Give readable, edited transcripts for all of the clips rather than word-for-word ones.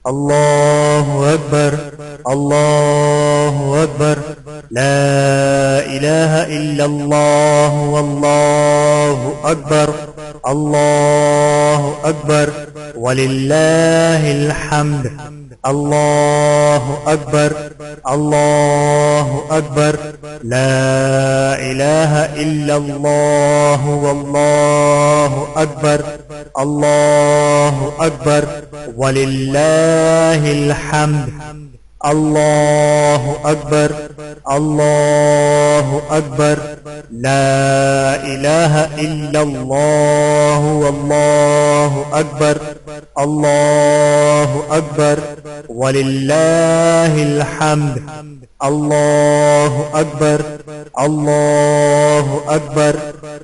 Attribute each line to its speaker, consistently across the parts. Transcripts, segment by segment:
Speaker 1: الله أكبر الله أكبر لا إله إلا الله والله أكبر الله أكبر ولله الحمد الله أكبر الله أكبر لا إله إلا الله والله أكبر الله أكبر ولله الحمد الله أكبر الله أكبر لا إله إلا الله والله أكبر الله أكبر ولله الحمد الله أكبر الله أكبر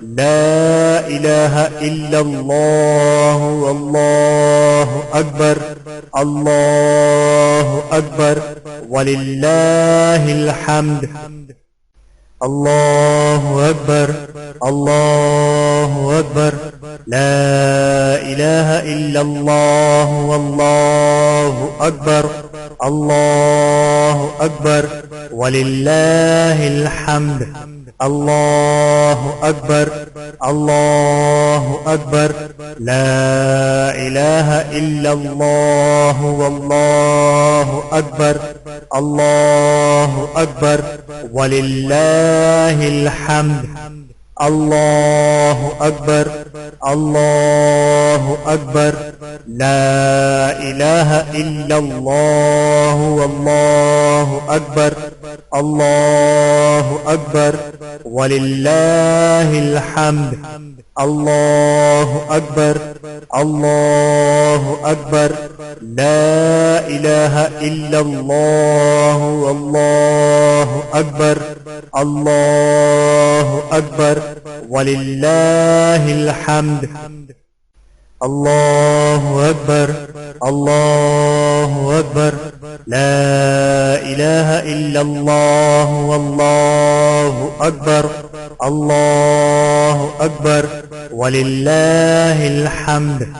Speaker 1: لا إله إلا الله والله أكبر الله أكبر ولله الحمد الله أكبر الله أكبر لا إله إلا الله والله أكبر الله أكبر ولله الحمد الله أكبر الله أكبر لا إله إلا الله والله أكبر الله أكبر ولله الحمد الله أكبر الله أكبر لا إله إلا الله والله أكبر الله أكبر ولله الحمد الله أكبر الله أكبر لا إله إلا الله والله أكبر الله أكبر ولله الحمد الله أكبر الله أكبر لا إله إلا الله والله أكبر الله أكبر ولله الحمد